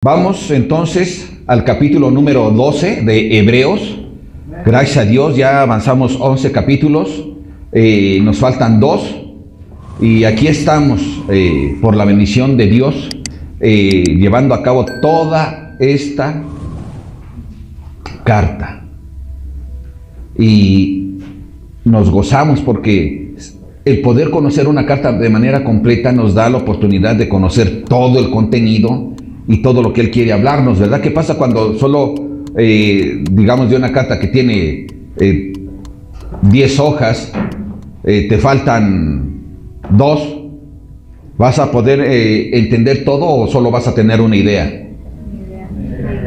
Vamos entonces al capítulo número 12 de Hebreos. Gracias a Dios ya avanzamos 11 capítulos, nos faltan 2 y aquí estamos por la bendición de Dios llevando a cabo toda esta carta. Y nos gozamos porque el poder conocer una carta de manera completa nos da la oportunidad de conocer todo el contenido y todo lo que Él quiere hablarnos, ¿verdad? ¿Qué pasa cuando solo, digamos, de una carta que tiene 10 hojas, te faltan 2? ¿Vas a poder entender todo o solo vas a tener una idea?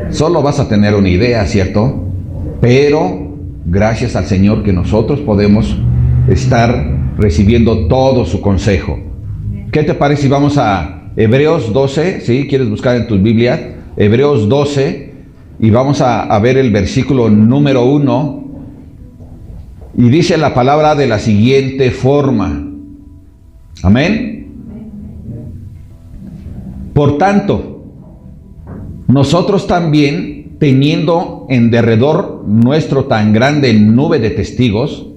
Solo vas a tener una idea, ¿cierto? Pero gracias al Señor que nosotros podemos estar recibiendo todo su consejo. ¿Qué te parece si vamos a Hebreos 12, ¿sí? ¿Quieres buscar en tus Biblias? Hebreos 12, y vamos a ver el versículo número 1, y dice la palabra de la siguiente forma. Amén. Por tanto, nosotros también, teniendo en derredor nuestro tan grande nube de testigos,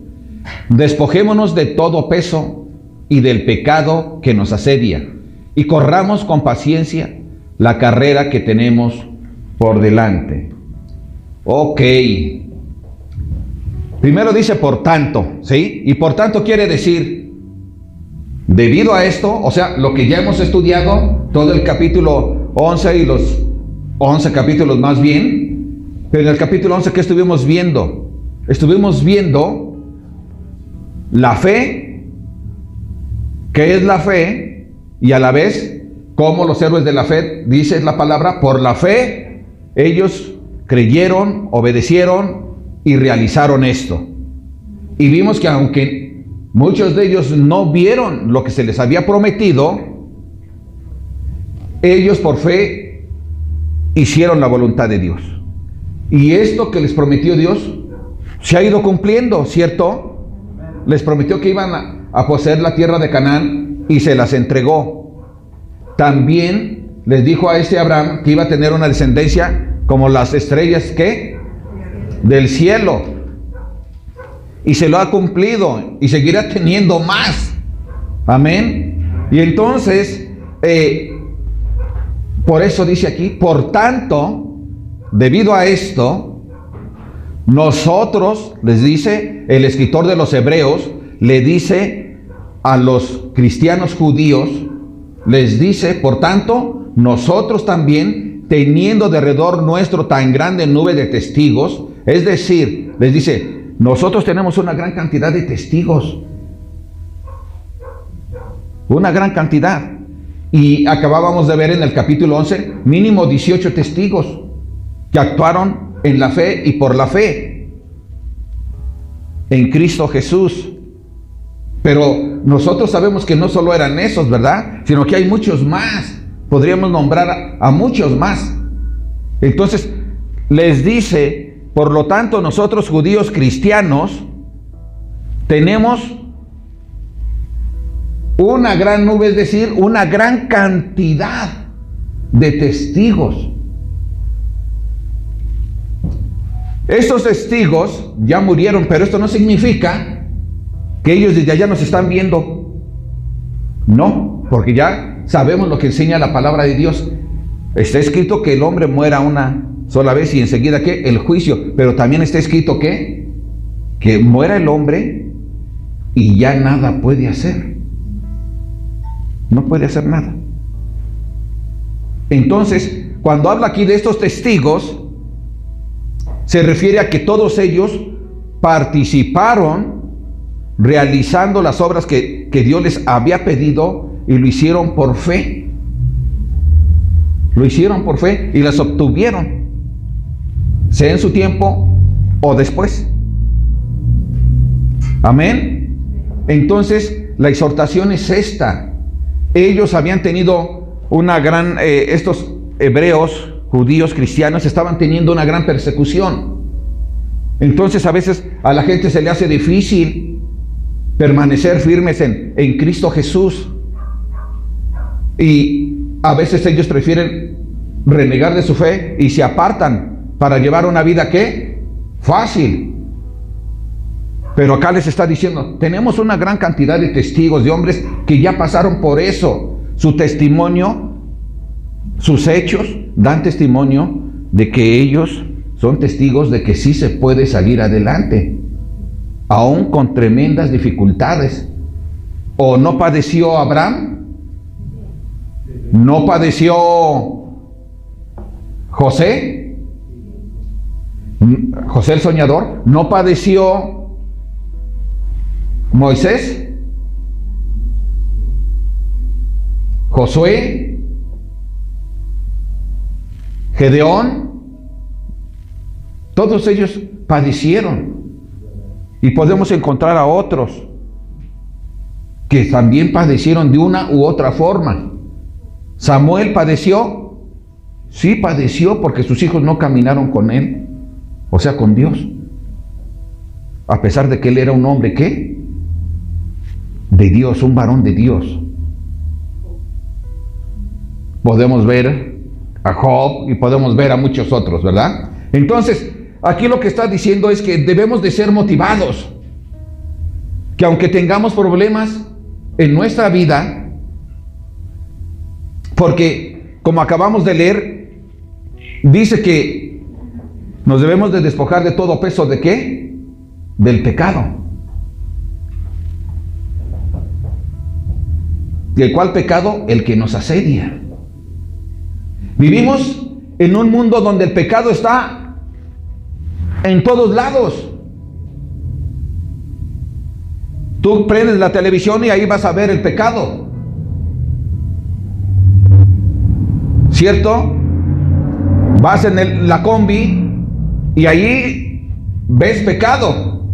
despojémonos de todo peso y del pecado que nos asedia, y corramos con paciencia la carrera que tenemos por delante. Ok. Primero dice por tanto, ¿sí? Y por tanto quiere decir, debido a esto, o sea, lo que ya hemos estudiado, todo el capítulo 11 y los 11 capítulos más bien, pero en el capítulo 11, ¿qué estuvimos viendo? Estuvimos viendo la fe, ¿qué es la fe? Y a la vez, como los héroes de la fe, dice la palabra, por la fe, ellos creyeron, obedecieron y realizaron esto. Y vimos que aunque muchos de ellos no vieron lo que se les había prometido, ellos por fe hicieron la voluntad de Dios. Y esto que les prometió Dios se ha ido cumpliendo, ¿cierto? Les prometió que iban a poseer la tierra de Canaán y se las entregó. También les dijo a Abraham que iba a tener una descendencia como las estrellas, ¿qué? Del cielo. Y se lo ha cumplido y seguirá teniendo más. Amén. Y entonces, por eso dice aquí, por tanto, debido a esto, nosotros, les dice el escritor de los Hebreos, le dice a los cristianos judíos, les dice, por tanto, nosotros también, teniendo de alrededor nuestro tan grande nube de testigos, es decir, les dice, nosotros tenemos una gran cantidad de testigos, una gran cantidad, y acabábamos de ver en el capítulo 11, mínimo 18 testigos, que actuaron en la fe y por la fe, en Cristo Jesús. Pero nosotros sabemos que no solo eran esos, ¿verdad? Sino que hay muchos más. Podríamos nombrar a muchos más. Entonces, les dice, por lo tanto, nosotros judíos cristianos tenemos una gran nube, es decir, una gran cantidad de testigos. Estos testigos ya murieron, pero esto no significa que ellos desde allá nos están viendo. No, porque ya sabemos lo que enseña la palabra de Dios. Está escrito que el hombre muera una sola vez y enseguida ¿qué? El juicio. Pero también está escrito que muera el hombre y ya nada puede hacer. No puede hacer nada. Entonces, cuando habla aquí de estos testigos, se refiere a que todos ellos participaron realizando las obras que Dios les había pedido y lo hicieron por fe. Lo hicieron por fe y las obtuvieron, sea en su tiempo o después. Amén. Entonces, la exhortación es esta. Ellos habían tenido una gran, estos hebreos, judíos, cristianos, estaban teniendo una gran persecución. Entonces, a veces a la gente se le hace difícil permanecer firmes en Cristo Jesús. Y a veces ellos prefieren renegar de su fe y se apartan para llevar una vida, ¿qué? Fácil. Pero acá les está diciendo, tenemos una gran cantidad de testigos, de hombres que ya pasaron por eso. Su testimonio, sus hechos dan testimonio de que ellos son testigos de que sí se puede salir adelante, aún con tremendas dificultades. ¿O no padeció Abraham? ¿No padeció José? José el soñador. ¿No padeció Moisés? Josué, Gedeón, todos ellos padecieron. Y podemos encontrar a otros que también padecieron de una u otra forma. Samuel padeció, sí padeció porque sus hijos no caminaron con él, o sea, con Dios. A pesar de que él era un hombre, ¿qué? De Dios, un varón de Dios. Podemos ver a Job y podemos ver a muchos otros, ¿verdad? Entonces, aquí lo que está diciendo es que debemos de ser motivados. Que aunque tengamos problemas en nuestra vida, porque como acabamos de leer, dice que nos debemos de despojar de todo peso, ¿de qué? Del pecado. ¿Y cuál pecado? El que nos asedia. Vivimos en un mundo donde el pecado está en todos lados. Tú prendes la televisión y ahí vas a ver el pecado, ¿cierto? Vas en la combi y ahí ves pecado,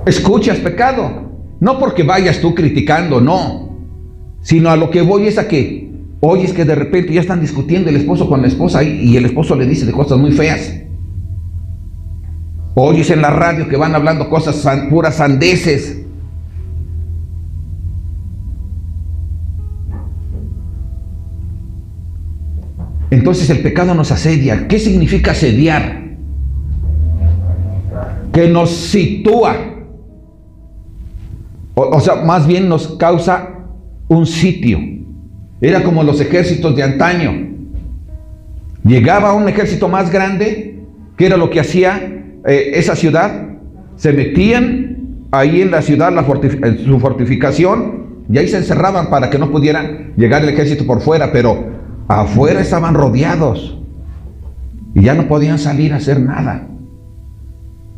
escuchas pecado. No porque vayas tú criticando, no, sino a lo que voy es a que oyes que de repente ya están discutiendo el esposo con la esposa y el esposo le dice de cosas muy feas. Oyes en la radio que van hablando cosas puras sandeces. Entonces el pecado nos asedia. ¿Qué significa asediar? Que nos sitúa. O sea, más bien nos causa un sitio. Era como los ejércitos de antaño. Llegaba un ejército más grande, que era lo que hacía esa ciudad. Se metían ahí en la ciudad, en su fortificación, y ahí se encerraban para que no pudieran llegar el ejército por fuera, pero afuera estaban rodeados y ya no podían salir a hacer nada.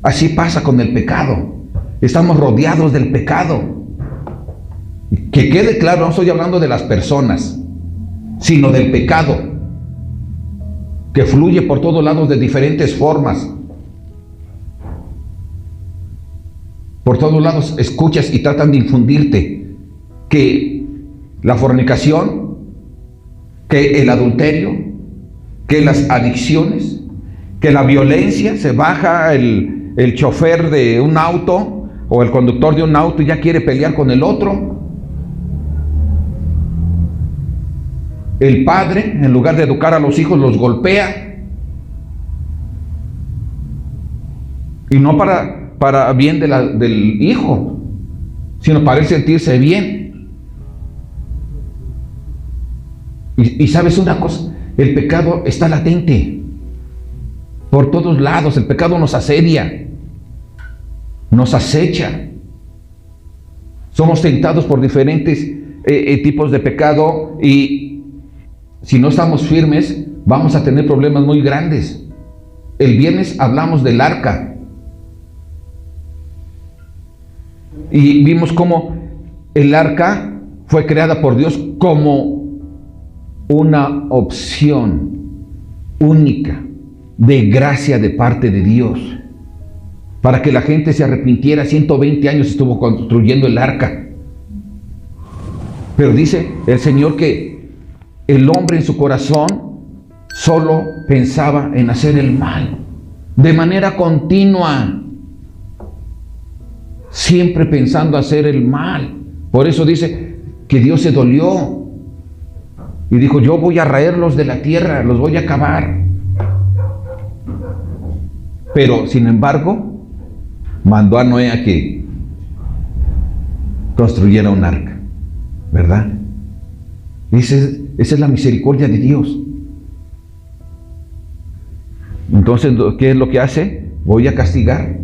Así pasa con el pecado. Estamos rodeados del pecado. Que quede claro, no estoy hablando de las personas, sino del pecado, que fluye por todos lados de diferentes formas. Por todos lados escuchas y tratan de infundirte que la fornicación, que el adulterio, que las adicciones, que la violencia. Se baja el chofer de un auto o el conductor de un auto y ya quiere pelear con el otro. El padre, en lugar de educar a los hijos, los golpea. Y no para bien del hijo, sino para él sentirse bien. Y sabes una cosa, el pecado está latente por todos lados. El pecado nos asedia, nos acecha. Somos tentados por diferentes tipos de pecado, y si no estamos firmes, vamos a tener problemas muy grandes. El viernes hablamos del arca. Y vimos cómo el arca fue creada por Dios como una opción única de gracia de parte de Dios, para que la gente se arrepintiera. 120 años estuvo construyendo el arca. Pero dice el Señor que el hombre en su corazón solo pensaba en hacer el mal, de manera continua, siempre pensando hacer el mal. Por eso dice que Dios se dolió Y dijo, yo voy a raerlos de la tierra, los voy a acabar. Pero, sin embargo, mandó a Noé a que construyera un arca, ¿verdad? Esa es la misericordia de Dios. Entonces, ¿qué es lo que hace? Voy a castigar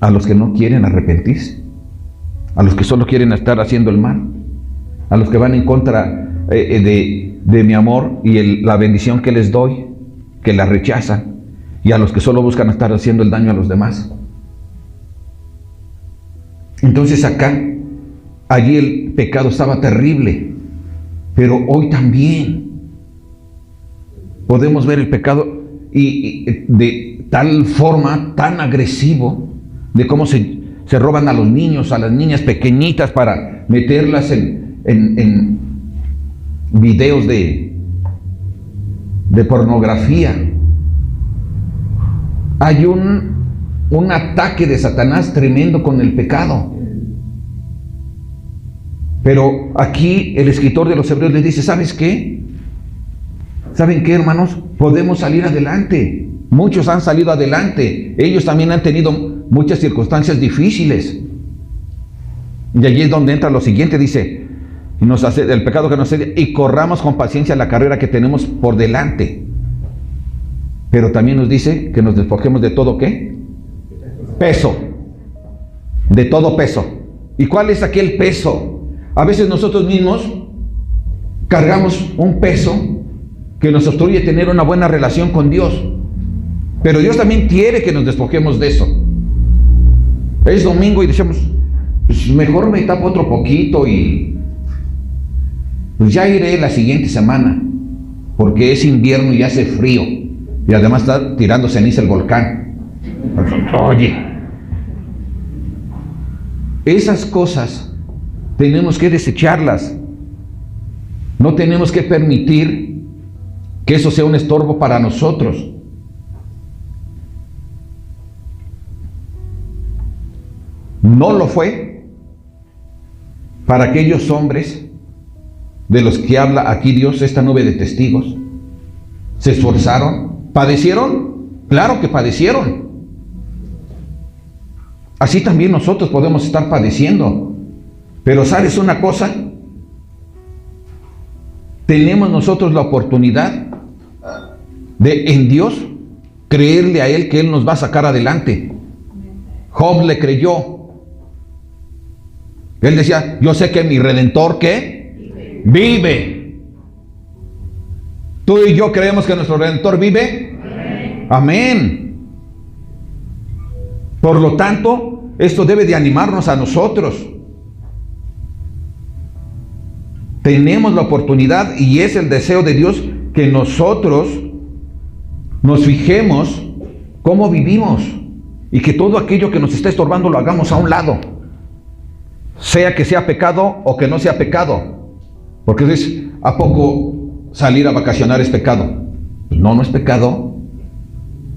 a los que no quieren arrepentirse, a los que solo quieren estar haciendo el mal, a los que van en contra de mi amor y la bendición que les doy, que la rechazan, y a los que solo buscan estar haciendo el daño a los demás. Entonces allí el pecado estaba terrible, pero hoy también podemos ver el pecado y de tal forma, tan agresivo, de cómo se roban a los niños, a las niñas pequeñitas para meterlas en videos de pornografía. Hay un ataque de Satanás tremendo con el pecado. Pero aquí el escritor de los Hebreos les dice, ¿sabes qué? ¿Saben qué, hermanos? Podemos salir adelante. Muchos han salido adelante. Ellos también han tenido muchas circunstancias difíciles. Y allí es donde entra lo siguiente, dice, el pecado que nos cede, y corramos con paciencia la carrera que tenemos por delante. Pero también nos dice que nos despojemos de todo, ¿qué? Peso. De todo peso. ¿Y cuál es aquel peso? A veces nosotros mismos cargamos un peso que nos obstruye tener una buena relación con Dios. Pero Dios también quiere que nos despojemos de eso. Es domingo y decimos, pues mejor me tapo otro poquito y pues ya iré la siguiente semana, porque es invierno y hace frío. Y además está tirando ceniza el volcán. Oye, esas cosas tenemos que desecharlas. No tenemos que permitir que eso sea un estorbo para nosotros. No lo fue para aquellos hombres de los que habla aquí Dios, esta nube de testigos. Se esforzaron. ¿Padecieron? Claro que padecieron. Así también nosotros podemos estar padeciendo. Pero ¿sabes una cosa? Tenemos nosotros la oportunidad de en Dios creerle a Él que Él nos va a sacar adelante. Job le creyó. Él decía, yo sé que mi Redentor, ¿qué? Vive. ¿Tú y yo creemos que nuestro Redentor vive? Amén. Por lo tanto, esto debe de animarnos a nosotros. Tenemos la oportunidad y es el deseo de Dios que nosotros nos fijemos cómo vivimos y que todo aquello que nos está estorbando lo hagamos a un lado. Sea que sea pecado o que no sea pecado. Porque dices, ¿a poco salir a vacacionar es pecado? Pues no, no es pecado.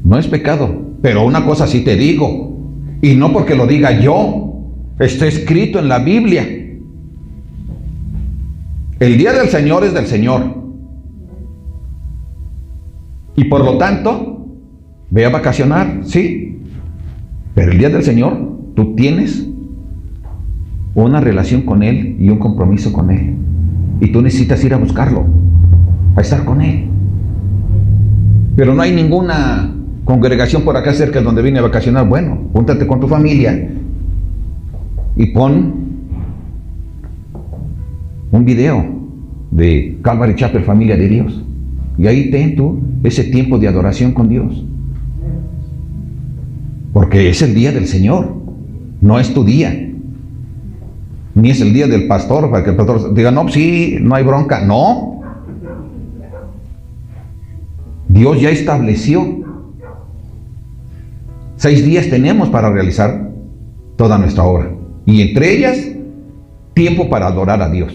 No es pecado. Pero una cosa sí te digo, y no porque lo diga yo, está escrito en la Biblia. El día del Señor es del Señor. Y por lo tanto, ve a vacacionar, sí. Pero el día del Señor, tú tienes una relación con Él y un compromiso con Él. Y tú necesitas ir a buscarlo, a estar con Él. Pero no hay ninguna congregación por acá cerca donde vine a vacacionar. Bueno, júntate con tu familia y pon un video de Calvary Chapel, Familia de Dios. Y ahí ten tú ese tiempo de adoración con Dios. Porque es el día del Señor, no es tu día. Ni es el día del pastor, para que el pastor diga, no, sí, no hay bronca. No. Dios ya estableció 6 días tenemos para realizar toda nuestra obra. Y entre ellas, tiempo para adorar a Dios.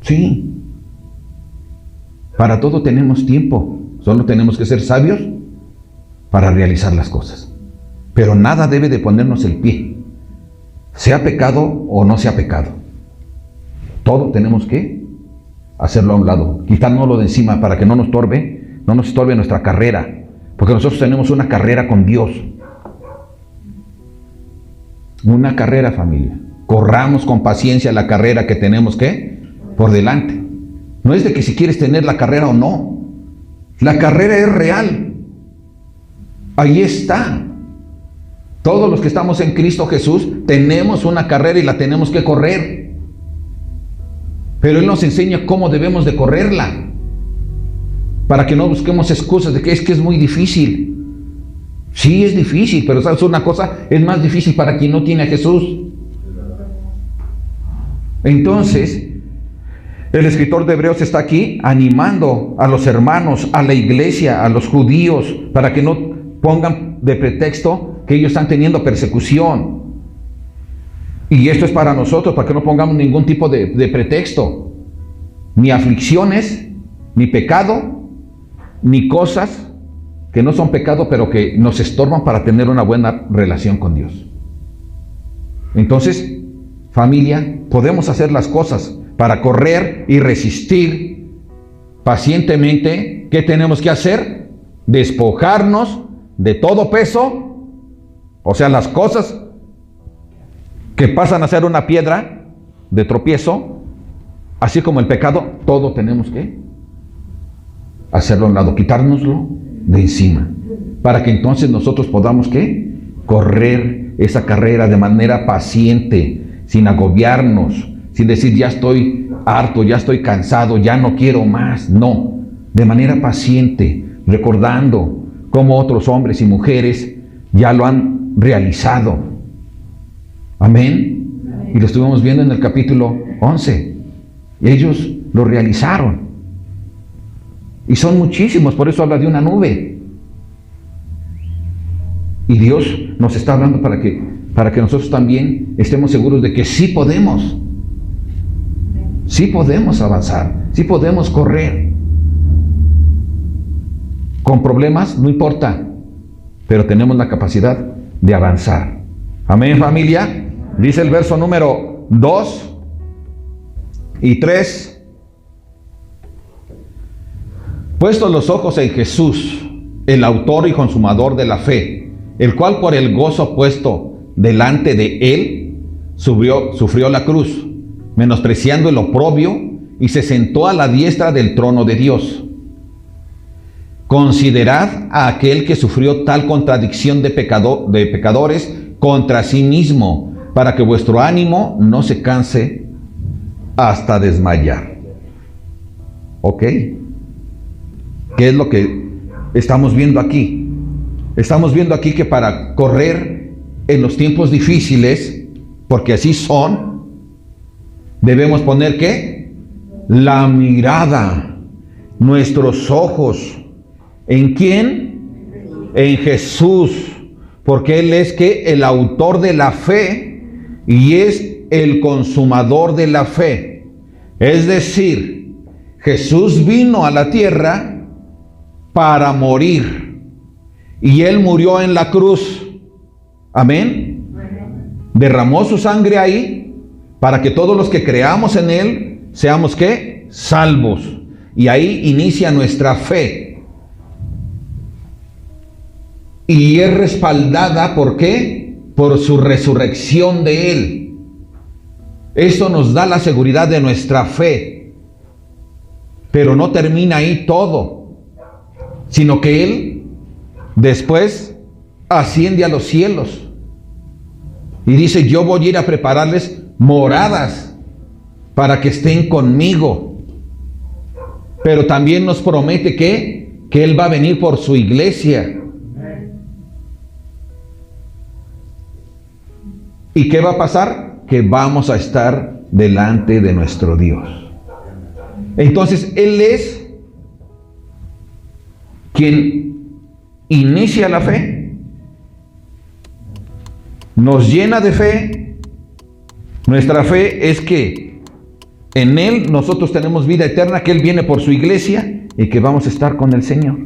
Sí. Para todo tenemos tiempo. Solo tenemos que ser sabios para realizar las cosas. Pero nada debe de ponernos el pie. Sea pecado o no sea pecado. Todo tenemos que hacerlo a un lado, quitárnoslo de encima para que no nos estorbe nuestra carrera, porque nosotros tenemos una carrera con Dios. Una carrera, familia. Corramos con paciencia la carrera que tenemos por delante. No es de que si quieres tener la carrera o no. La carrera es real. Ahí está. Todos los que estamos en Cristo Jesús tenemos una carrera y la tenemos que correr. Pero Él nos enseña cómo debemos de correrla, para que no busquemos excusas de que es muy difícil. Sí, es difícil, pero ¿sabes una cosa? Es más difícil para quien no tiene a Jesús. Entonces, el escritor de Hebreos está aquí animando a los hermanos, a la iglesia, a los judíos, para que no pongan de pretexto que ellos están teniendo persecución. Y esto es para nosotros, para que no pongamos ningún tipo de pretexto. Ni aflicciones, ni pecado, ni cosas que no son pecado, pero que nos estorban para tener una buena relación con Dios. Entonces, familia, podemos hacer las cosas para correr y resistir pacientemente. ¿Qué tenemos que hacer? Despojarnos de todo peso, o sea, las cosas que pasan a ser una piedra de tropiezo, así como el pecado, todo tenemos que hacerlo a un lado, quitárnoslo de encima, para que entonces nosotros podamos correr esa carrera de manera paciente, sin agobiarnos, sin decir ya estoy harto, ya estoy cansado, ya no quiero más. No, de manera paciente, recordando cómo otros hombres y mujeres ya lo han realizado. Amén. Y lo estuvimos viendo en el capítulo 11. Ellos lo realizaron. Y son muchísimos, por eso habla de una nube. Y Dios nos está hablando para que nosotros también estemos seguros de que sí podemos avanzar, sí podemos correr. Con problemas, no importa, pero tenemos la capacidad de avanzar. Amén, familia. Dice el verso número 2 y 3. Puestos los ojos en Jesús, el autor y consumador de la fe, el cual por el gozo puesto delante de él, sufrió la cruz, menospreciando el oprobio, y se sentó a la diestra del trono de Dios. Considerad a aquel que sufrió tal contradicción de pecadores contra sí mismo, para que vuestro ánimo no se canse hasta desmayar. ¿Ok? ¿Qué es lo que estamos viendo aquí? Estamos viendo aquí que para correr en los tiempos difíciles, porque así son, debemos poner ¿qué? La mirada, nuestros ojos. ¿En quién? En Jesús, porque Él es el autor de la fe y es el consumador de la fe. Es decir, Jesús vino a la tierra para morir, y Él murió en la cruz. Amén. Derramó su sangre ahí para que todos los que creamos en Él seamos salvos, y ahí inicia nuestra fe, y es respaldada ¿por qué? Por su resurrección de Él. Esto nos da la seguridad de nuestra fe, pero no termina ahí todo, sino que Él después asciende a los cielos y dice: yo voy a ir a prepararles moradas para que estén conmigo. Pero también nos promete que Él va a venir por su iglesia. ¿Y qué va a pasar? Que vamos a estar delante de nuestro Dios. Entonces Él es quien inicia la fe, nos llena de fe. Nuestra fe es que en Él nosotros tenemos vida eterna, que Él viene por su iglesia y que vamos a estar con el Señor.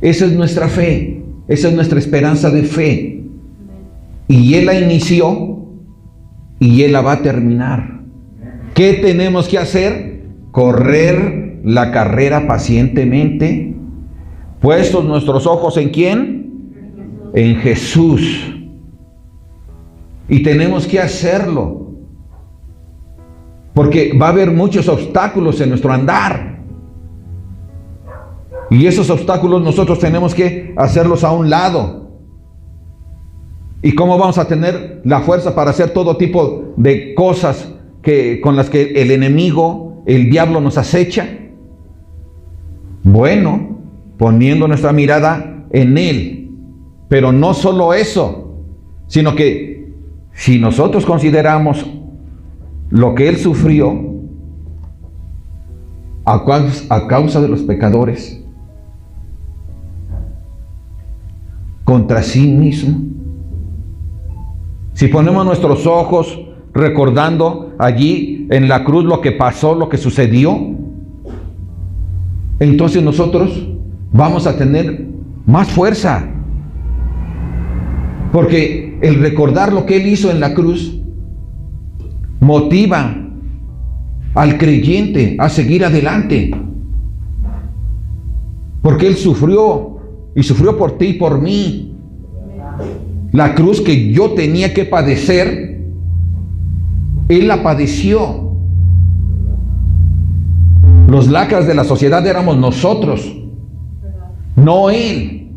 Esa es nuestra fe, esa es nuestra esperanza de fe. Y Él la inició y Él la va a terminar. ¿Qué tenemos que hacer? Correr la carrera pacientemente, puestos nuestros ojos ¿en quién? En Jesús. Y tenemos que hacerlo, porque va a haber muchos obstáculos en nuestro andar. Y esos obstáculos nosotros tenemos que hacerlos a un lado. ¿Y cómo vamos a tener la fuerza para hacer todo tipo de cosas con las que el enemigo, el diablo nos acecha? Bueno, poniendo nuestra mirada en Él. Pero no solo eso, sino que si nosotros consideramos lo que Él sufrió a causa de los pecadores, contra sí mismo, si ponemos nuestros ojos recordando allí en la cruz lo que pasó, lo que sucedió, entonces nosotros vamos a tener más fuerza. Porque el recordar lo que Él hizo en la cruz motiva al creyente a seguir adelante. Porque Él sufrió, y sufrió por ti y por mí. La cruz que yo tenía que padecer, Él la padeció. Los lacras de la sociedad éramos nosotros, no Él.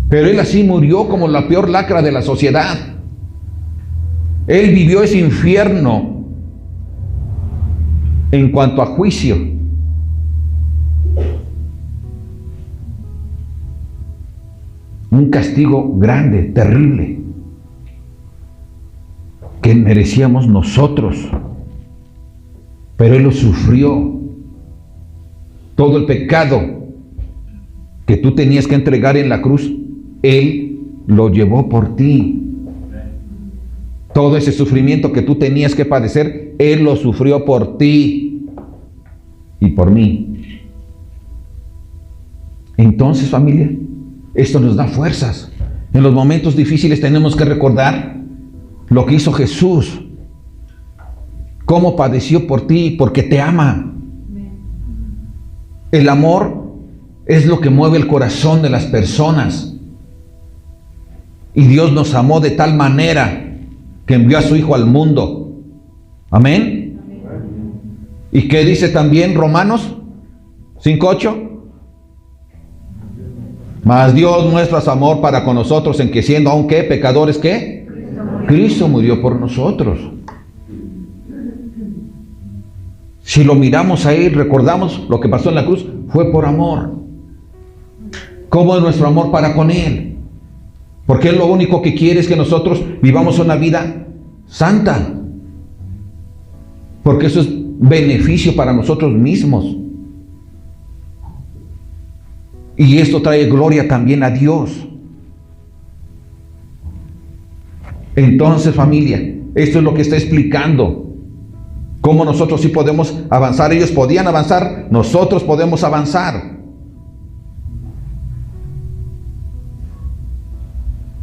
Pero Él así murió como la peor lacra de la sociedad. Él vivió ese infierno en cuanto a juicio. Un castigo grande, terrible, que merecíamos nosotros. Pero Él lo sufrió. Todo el pecado que tú tenías que entregar en la cruz, Él lo llevó por ti. Todo ese sufrimiento que tú tenías que padecer, Él lo sufrió por ti y por mí. Entonces, familia, esto nos da fuerzas. En los momentos difíciles tenemos que recordar lo que hizo Jesús, cómo padeció por ti, porque te ama. El amor es lo que mueve el corazón de las personas. Y Dios nos amó de tal manera que envió a su Hijo al mundo. Amén. ¿Y qué dice también Romanos 5:8? Mas Dios muestra su amor para con nosotros en que siendo aún ¿qué? Pecadores ¿qué? Cristo murió por nosotros. Si lo miramos a Él, recordamos lo que pasó en la cruz, fue por amor. ¿Cómo es nuestro amor para con Él? Porque Él lo único que quiere es que nosotros vivamos una vida santa. Porque eso es beneficio para nosotros mismos. Y esto trae gloria también a Dios. Entonces, familia, esto es lo que está explicando. Cómo nosotros sí podemos avanzar. Ellos podían avanzar, nosotros podemos avanzar.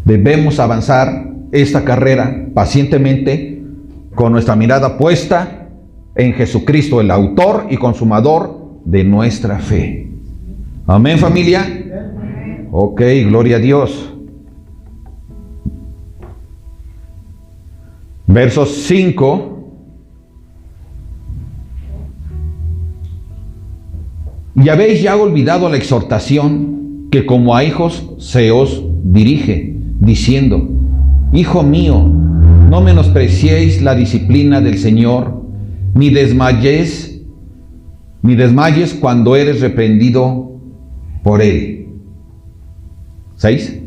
Debemos avanzar esta carrera pacientemente con nuestra mirada puesta en Jesucristo, el autor y consumador de nuestra fe. Amén, familia. Ok, gloria a Dios. Versos 5. Y habéis ya olvidado la exhortación que como a hijos se os dirige, diciendo: Hijo mío, no menospreciéis la disciplina del Señor, ni desmayes cuando eres reprendido por Él. 6.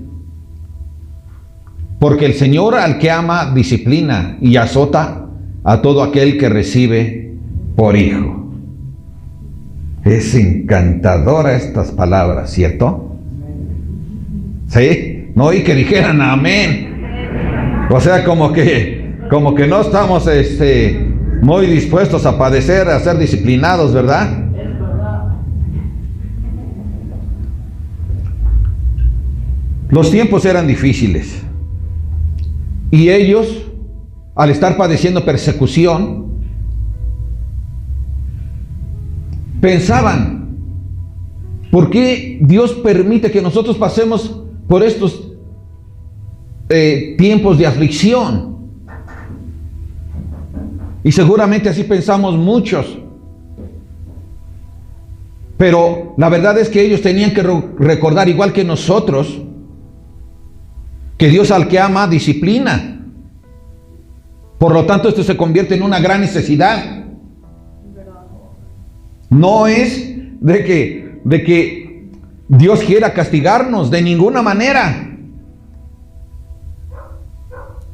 Porque el Señor al que ama disciplina y azota a todo aquel que recibe por hijo. Es encantadora estas palabras, ¿cierto? ¿Sí? No, y que dijeran amén. O sea, como que no estamos muy dispuestos a padecer, a ser disciplinados, ¿verdad? Los tiempos eran difíciles. Y ellos, al estar padeciendo persecución, pensaban, ¿por qué Dios permite que nosotros pasemos por estos tiempos de aflicción? Y seguramente así pensamos muchos. Pero la verdad es que ellos tenían que recordar, igual que nosotros, que Dios al que ama disciplina. Por lo tanto, esto se convierte en una gran necesidad. No es de que Dios quiera castigarnos de ninguna manera.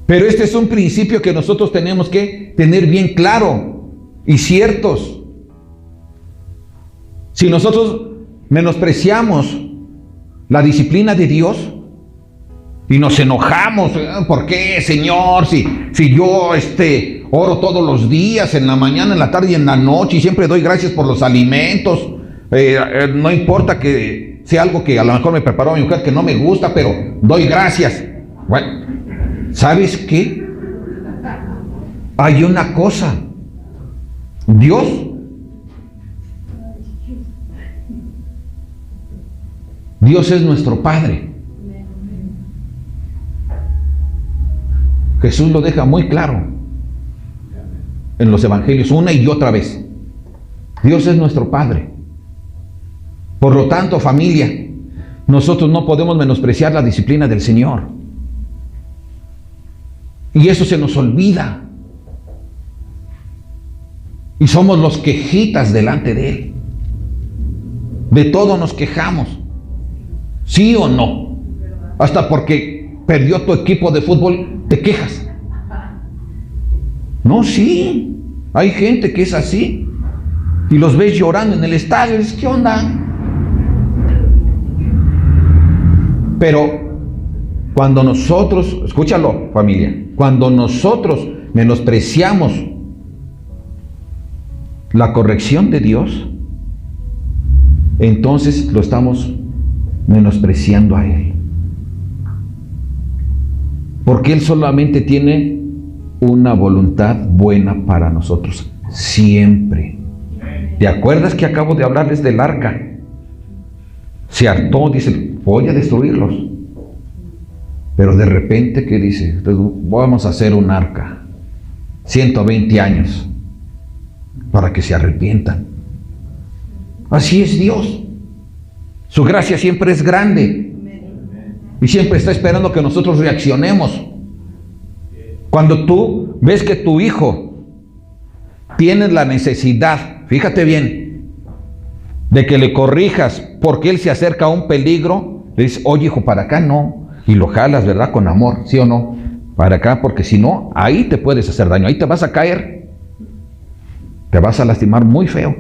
Pero este es un principio que nosotros tenemos que tener bien claro y ciertos. Si nosotros menospreciamos la disciplina de Dios y nos enojamos, ¿por qué, Señor? Si yo oro todos los días, en la mañana, en la tarde y en la noche, y siempre doy gracias por los alimentos, no importa que sea algo que a lo mejor me preparó mi mujer que no me gusta, pero doy gracias. Bueno, ¿sabes qué? Hay una cosa. Dios es nuestro Padre. Jesús lo deja muy claro en los evangelios una y otra vez. Dios es nuestro Padre. Por lo tanto, familia, nosotros no podemos menospreciar la disciplina del Señor. Y eso se nos olvida. Y somos los quejitas delante de Él. De todo nos quejamos. ¿Sí o no? Hasta porque perdió tu equipo de fútbol, te quejas. No, sí. Hay gente que es así. Y los ves llorando en el estadio. Y dices, ¿qué onda? Pero cuando nosotros, escúchalo, familia, cuando nosotros menospreciamos la corrección de Dios, entonces lo estamos menospreciando a Él. Porque Él solamente tiene una voluntad buena para nosotros, siempre. ¿Te acuerdas que acabo de hablarles del arca? Se hartó, dice, voy a destruirlos. Pero de repente, ¿qué dice? Vamos a hacer un arca, 120 años, para que se arrepientan. Así es Dios. Su gracia siempre es grande y siempre está esperando que nosotros reaccionemos. Cuando tú ves que tu hijo tiene la necesidad, fíjate bien, de que le corrijas porque él se acerca a un peligro, le dices, oye hijo, para acá no, y lo jalas, ¿verdad? Con amor, ¿sí o no? Para acá, porque si no, ahí te puedes hacer daño, ahí te vas a caer, te vas a lastimar muy feo.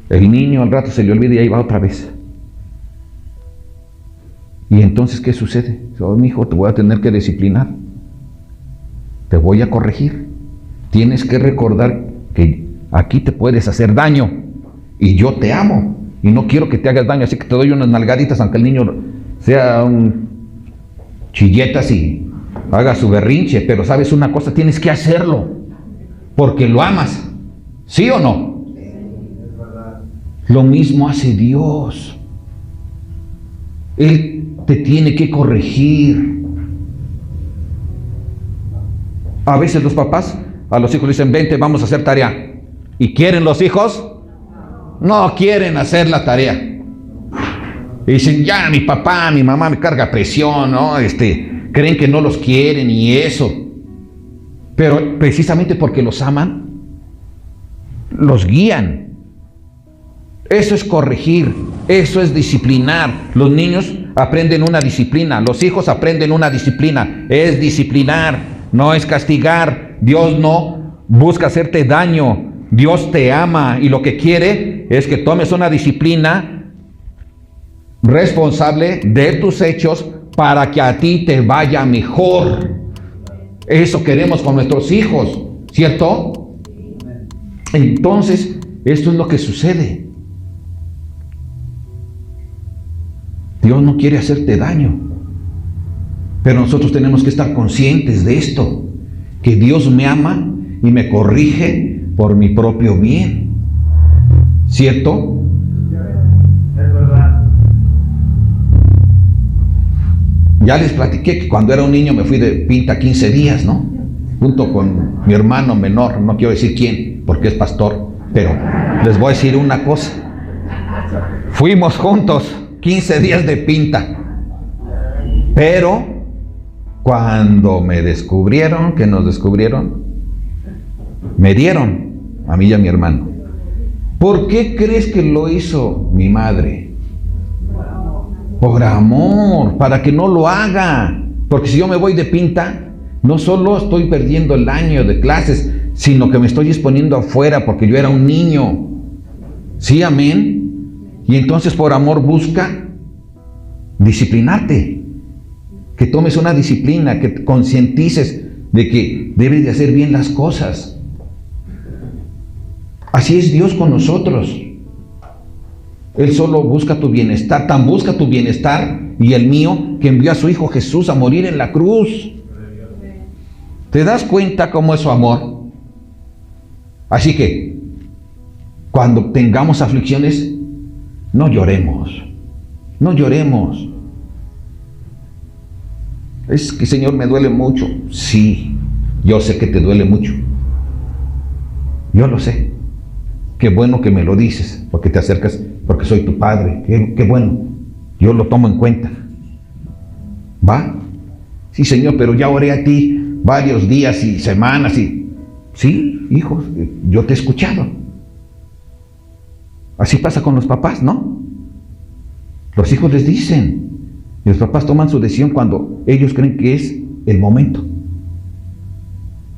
El niño al rato se le olvida y ahí va otra vez. Y entonces, ¿qué sucede? Oh, mi hijo, te voy a tener que disciplinar. Te voy a corregir. Tienes que recordar que aquí te puedes hacer daño. Y yo te amo. Y no quiero que te hagas daño. Así que te doy unas nalgaditas, aunque el niño sea un chilletas y haga su berrinche. Pero sabes una cosa, tienes que hacerlo. Porque lo amas. ¿Sí o no? Lo mismo hace Dios. Él te tiene que corregir. A veces los papás a los hijos le dicen, vente, vamos a hacer tarea. ¿Y quieren los hijos? No quieren hacer la tarea. Y dicen, ya mi papá, mi mamá me carga presión, ¿no? Creen que no los quieren y eso. Pero precisamente porque los aman, los guían. Eso es corregir, eso es disciplinar. Los niños aprenden una disciplina, los hijos aprenden una disciplina. Es disciplinar, no es castigar. Dios no busca hacerte daño, Dios te ama y lo que quiere es que tomes una disciplina responsable de tus hechos para que a ti te vaya mejor. Eso queremos con nuestros hijos, ¿cierto? Entonces, esto es lo que sucede. Dios no quiere hacerte daño, pero nosotros tenemos que estar conscientes de esto, que Dios me ama y me corrige por mi propio bien. ¿Cierto? Es verdad. Ya les platiqué que cuando era un niño me fui de pinta 15 días, ¿no? Junto con mi hermano menor, no quiero decir quién, porque es pastor, pero les voy a decir una cosa. Fuimos juntos 15 días de pinta, pero cuando me descubrieron, que nos descubrieron, me dieron a mí y a mi hermano. ¿Por qué crees que lo hizo mi madre? Por amor, para que no lo haga. Porque si yo me voy de pinta, no solo estoy perdiendo el año de clases, sino que me estoy exponiendo afuera porque yo era un niño. ¿Sí, amén? Y entonces por amor busca disciplinarte. Que tomes una disciplina, que te concientices de que debes de hacer bien las cosas. Así es Dios con nosotros. Él solo busca tu bienestar, tan busca tu bienestar y el mío, que envió a su Hijo Jesús a morir en la cruz. ¿Te das cuenta cómo es su amor? Así que, cuando tengamos aflicciones, no lloremos. No lloremos. Es que, Señor, me duele mucho. Sí, yo sé que te duele mucho. Yo lo sé. Qué bueno que me lo dices, porque te acercas, porque soy tu padre. Qué bueno. Yo lo tomo en cuenta. ¿Va? Sí, Señor, pero ya oré a ti varios días y semanas y... Sí, hijo, yo te he escuchado. Así pasa con los papás, ¿no? Los hijos les dicen, y los papás toman su decisión cuando ellos creen que es el momento.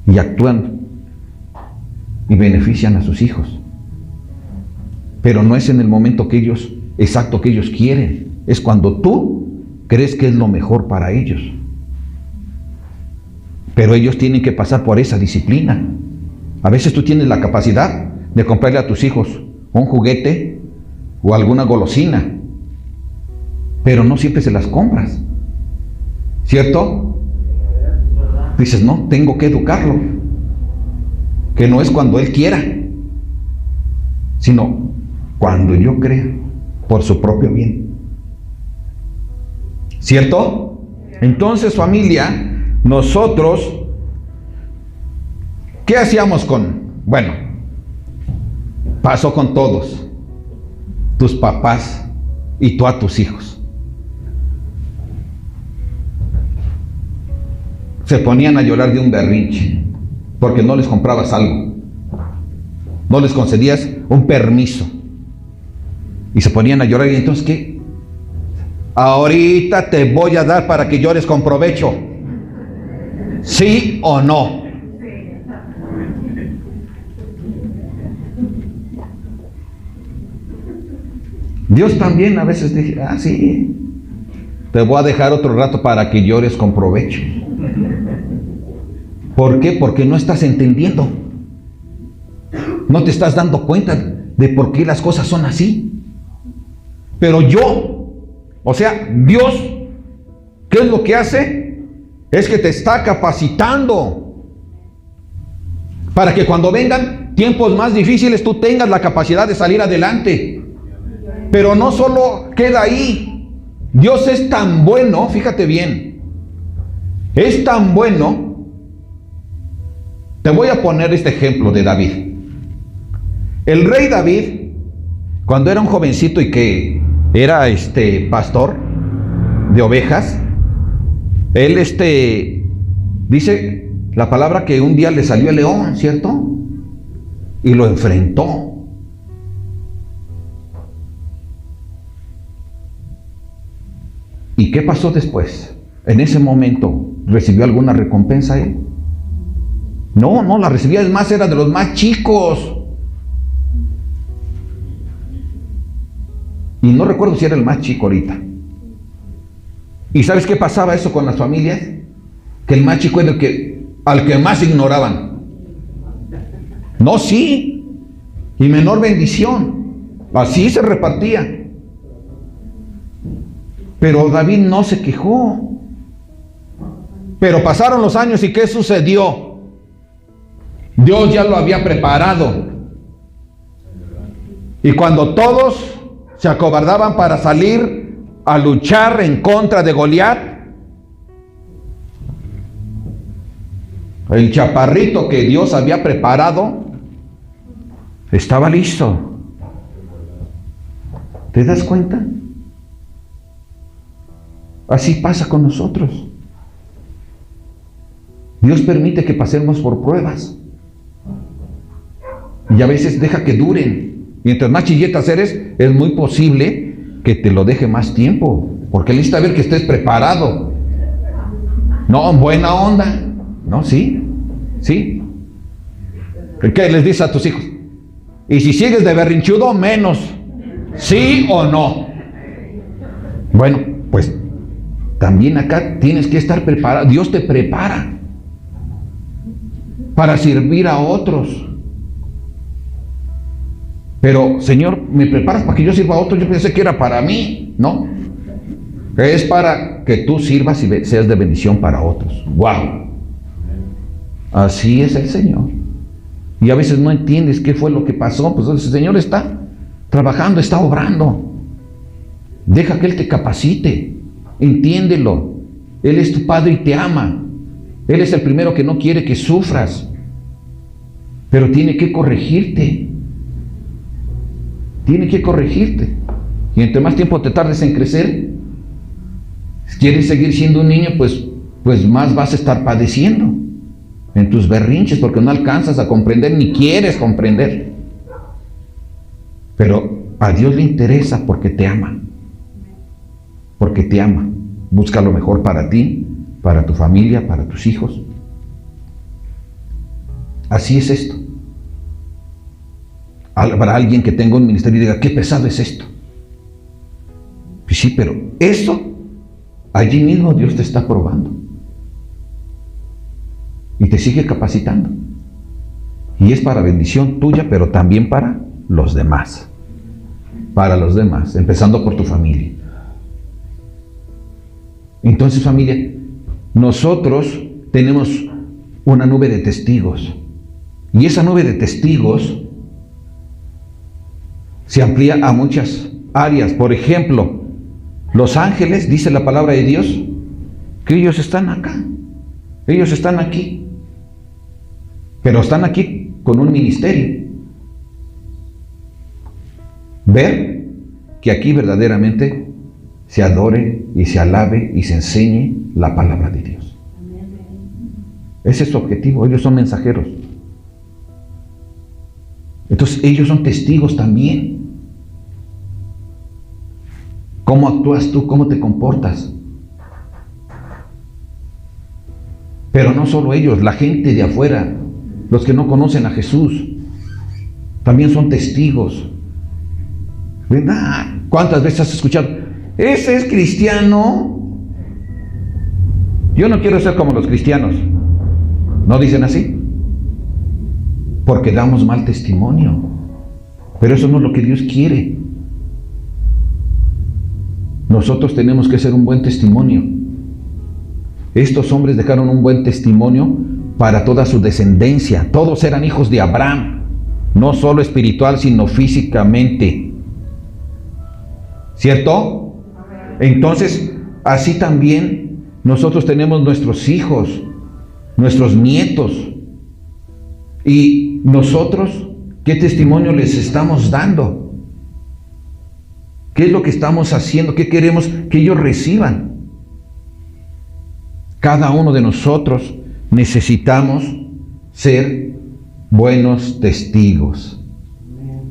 Y actúan y benefician a sus hijos. Pero no es en el momento que ellos, exacto que ellos quieren. Es cuando tú crees que es lo mejor para ellos. Pero ellos tienen que pasar por esa disciplina. A veces tú tienes la capacidad de comprarle a tus hijos un juguete o alguna golosina, pero no siempre se las compras. ¿Cierto? Dices, no, tengo que educarlo. Que no es cuando él quiera, sino cuando yo crea, por su propio bien. ¿Cierto? Entonces, familia, nosotros, ¿qué hacíamos con? Bueno, pasó con todos, tus papás y tú a tus hijos. Se ponían a llorar de un berrinche, porque no les comprabas algo, no les concedías un permiso. Y se ponían a llorar, y entonces, ¿qué? Ahorita te voy a dar para que llores con provecho. ¿Sí o no? Dios también a veces dice, sí, te voy a dejar otro rato para que llores con provecho. ¿Por qué? Porque no estás entendiendo. No te estás dando cuenta de por qué las cosas son así. Pero Dios, ¿qué es lo que hace? Es que te está capacitando para que cuando vengan tiempos más difíciles tú tengas la capacidad de salir adelante. Pero no solo queda ahí. Dios es tan bueno, fíjate bien, es tan bueno. Te voy a poner este ejemplo de David. El rey David, cuando era un jovencito y que era pastor de ovejas, él dice la palabra que un día le salió el león, ¿cierto? Y lo enfrentó. ¿Y qué pasó después? En ese momento, ¿recibió alguna recompensa él? No la recibía, es más, era de los más chicos. Y no recuerdo si era el más chico ahorita. ¿Y sabes qué pasaba eso con las familias? Que el más chico era al que más ignoraban. No, sí. Y menor bendición. Así se repartía. Pero David no se quejó. Pero pasaron los años y ¿qué sucedió? Dios ya lo había preparado. Y cuando todos se acobardaban para salir a luchar en contra de Goliat, el chaparrito que Dios había preparado estaba listo. ¿Te das cuenta? Así pasa con nosotros. Dios permite que pasemos por pruebas. Y a veces deja que duren. Mientras más chilletas eres, es muy posible que te lo deje más tiempo. Porque Él necesita ver que estés preparado. No, buena onda. No, sí. Sí. ¿Qué les dices a tus hijos? Y si sigues de berrinchudo, menos. ¿Sí o no? Bueno, pues también acá tienes que estar preparado. Dios te prepara para servir a otros. Pero, Señor, ¿me preparas para que yo sirva a otros? Yo pensé que era para mí, ¿no? Es para que tú sirvas y seas de bendición para otros. ¡Wow! Así es el Señor. Y a veces no entiendes qué fue lo que pasó. Pues el Señor está trabajando, está obrando. Deja que Él te capacite. Entiéndelo. Él es tu Padre y te ama. Él es el primero que no quiere que sufras. Pero tiene que corregirte. Tiene que corregirte. Y entre más tiempo te tardes en crecer, si quieres seguir siendo un niño, pues más vas a estar padeciendo en tus berrinches, porque no alcanzas a comprender ni quieres comprender. Pero a Dios le interesa porque te ama. Porque te ama. Busca lo mejor para ti, para tu familia, para tus hijos. Así es esto. Habrá alguien que tenga un ministerio y diga, qué pesado es esto. Pues sí, pero eso, allí mismo Dios te está probando. Y te sigue capacitando. Y es para bendición tuya, pero también para los demás. Para los demás, empezando por tu familia. Entonces, familia, nosotros tenemos una nube de testigos. Y esa nube de testigos se amplía a muchas áreas. Por ejemplo, los ángeles, dice la palabra de Dios, que ellos están acá. Ellos están aquí. Pero están aquí con un ministerio. Ver que aquí verdaderamente se adore y se alabe y se enseñe la palabra de Dios. Ese es su objetivo. Ellos son mensajeros. Entonces ellos son testigos también. ¿Cómo actúas tú? ¿Cómo te comportas? Pero no solo ellos, la gente de afuera, los que no conocen a Jesús, también son testigos. ¿Verdad? ¿Cuántas veces has escuchado? Ese es cristiano. Yo no quiero ser como los cristianos. ¿No dicen así? Porque damos mal testimonio. Pero eso no es lo que Dios quiere. Nosotros tenemos que ser un buen testimonio. Estos hombres dejaron un buen testimonio para toda su descendencia. Todos eran hijos de Abraham, no solo espiritual, sino físicamente. ¿Cierto? Entonces, así también nosotros tenemos nuestros hijos, nuestros nietos. Y nosotros, ¿qué testimonio les estamos dando? ¿Qué es lo que estamos haciendo? ¿Qué queremos que ellos reciban? Cada uno de nosotros necesitamos ser buenos testigos,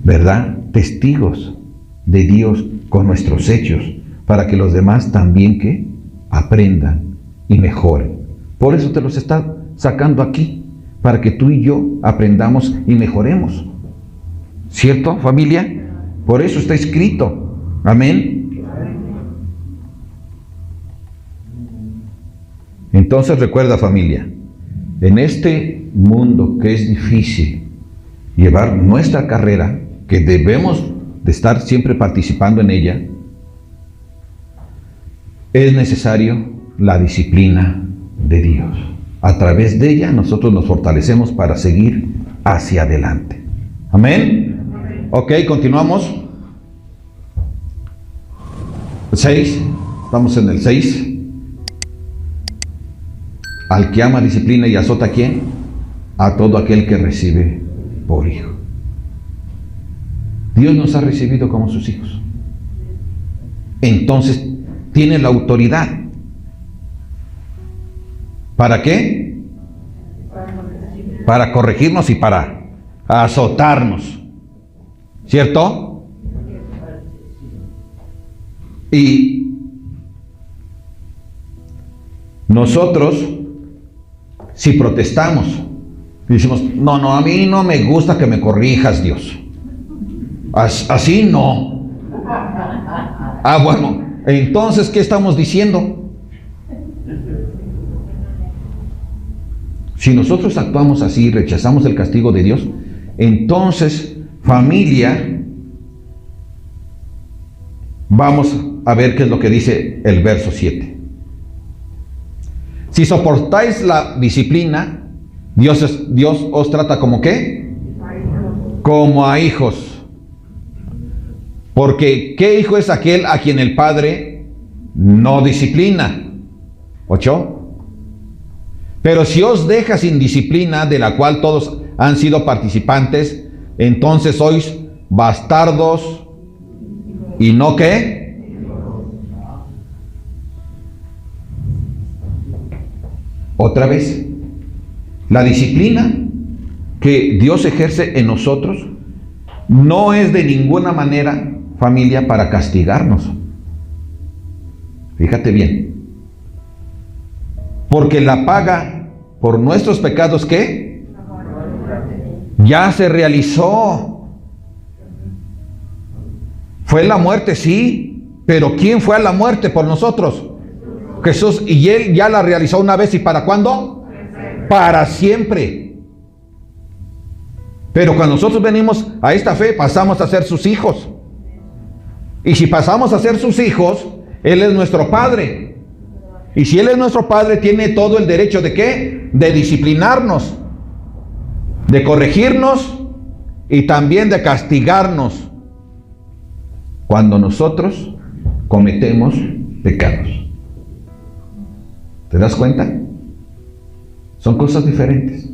¿verdad? Testigos de Dios con nuestros hechos, para que los demás también que aprendan y mejoren. Por eso te los está sacando aquí, para que tú y yo aprendamos y mejoremos. ¿Cierto, familia? Por eso está escrito. Amén. Entonces recuerda, familia, en este mundo que es difícil llevar nuestra carrera, que debemos de estar siempre participando en ella, es necesario la disciplina de Dios. A través de ella nosotros nos fortalecemos para seguir hacia adelante. Amén. Ok, continuamos. 6. Estamos en el 6. Al que ama, disciplina y azota, ¿a quién? A todo aquel que recibe por hijo. Dios nos ha recibido como sus hijos. Entonces, tiene la autoridad. ¿Para qué? Para corregirnos y para azotarnos. ¿Cierto? Y nosotros, si protestamos, decimos, no, a mí no me gusta que me corrijas, Dios. Así no. Bueno, entonces, ¿qué estamos diciendo? Si nosotros actuamos así, rechazamos el castigo de Dios, entonces, familia, vamos a ver qué es lo que dice el verso 7. Si soportáis la disciplina, Dios os trata como ¿qué? Como a hijos. Porque ¿qué hijo es aquel a quien el Padre no disciplina? 8. Pero si os deja sin disciplina, de la cual todos han sido participantes, entonces sois bastardos y no ¿qué? Otra vez, la disciplina que Dios ejerce en nosotros no es de ninguna manera, familia, para castigarnos. Fíjate bien. Porque la paga por nuestros pecados, ¿qué? Ya se realizó. Fue la muerte, sí, pero ¿quién fue a la muerte por nosotros? Jesús, y Él ya la realizó una vez, ¿y para cuándo? Para siempre. Pero cuando nosotros venimos a esta fe, pasamos a ser sus hijos. Y si pasamos a ser sus hijos, Él es nuestro Padre. Y si Él es nuestro Padre, tiene todo el derecho ¿de qué? De disciplinarnos, de corregirnos y también de castigarnos cuando nosotros cometemos pecados. ¿Te das cuenta? Son cosas diferentes.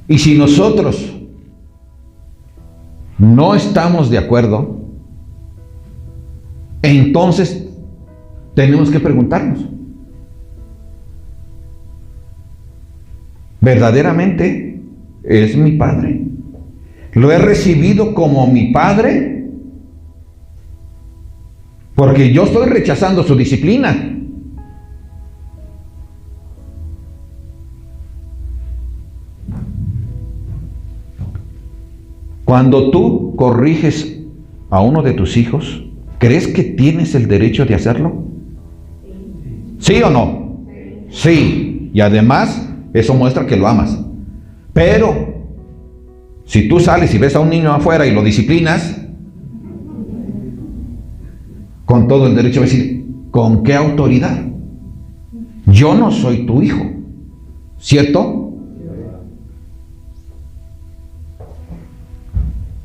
Y si nosotros no estamos de acuerdo, entonces tenemos que preguntarnos, ¿verdaderamente es mi Padre? ¿Lo he recibido como mi Padre? Porque yo estoy rechazando su disciplina. Cuando tú corriges a uno de tus hijos, ¿crees que tienes el derecho de hacerlo? ¿Sí o no? Sí. Y además, eso muestra que lo amas. Pero, si tú sales y ves a un niño afuera y lo disciplinas, con todo el derecho a decir, ¿con qué autoridad? Yo no soy tu hijo. ¿Cierto?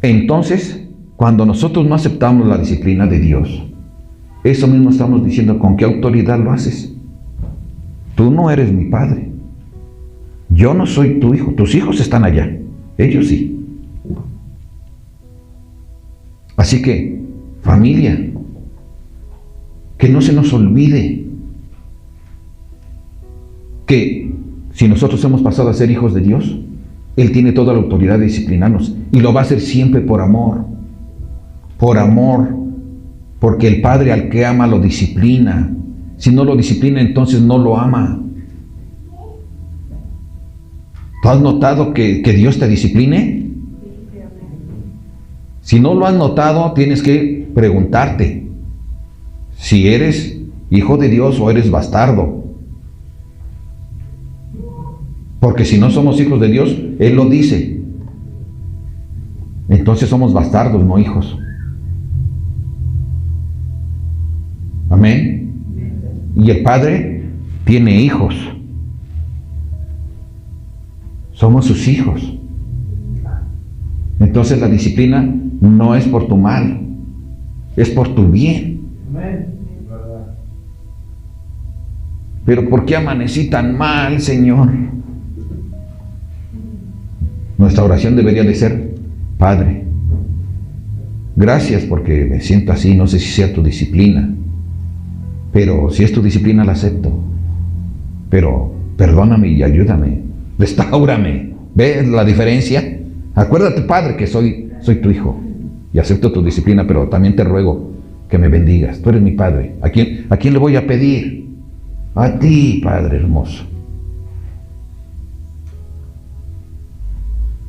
Entonces, cuando nosotros no aceptamos la disciplina de Dios, eso mismo estamos diciendo, ¿con qué autoridad lo haces? Tú no eres mi padre. Yo no soy tu hijo. Tus hijos están allá. Ellos sí. Así que, familia, que no se nos olvide que si nosotros hemos pasado a ser hijos de Dios, Él tiene toda la autoridad de disciplinarnos y lo va a hacer siempre por amor. Por amor, porque el Padre al que ama lo disciplina. Si no lo disciplina, entonces no lo ama. ¿Tú has notado que Dios te discipline? Si no lo has notado, tienes que preguntarte si eres hijo de Dios o eres bastardo. Porque si no somos hijos de Dios, Él lo dice. Entonces somos bastardos, no hijos. Amén. Y el Padre tiene hijos. Somos sus hijos. Entonces la disciplina no es por tu mal, es por tu bien. Pero ¿por qué amanecí tan mal, Señor? Nuestra oración debería de ser: Padre, gracias porque me siento así, no sé si sea tu disciplina, pero si es tu disciplina la acepto. Pero perdóname y ayúdame, restáurame. ¿Ves la diferencia? Acuérdate, Padre, que soy tu hijo y acepto tu disciplina, pero también te ruego que me bendigas. Tú eres mi Padre. ¿A quién le voy a pedir? A ti, Padre hermoso.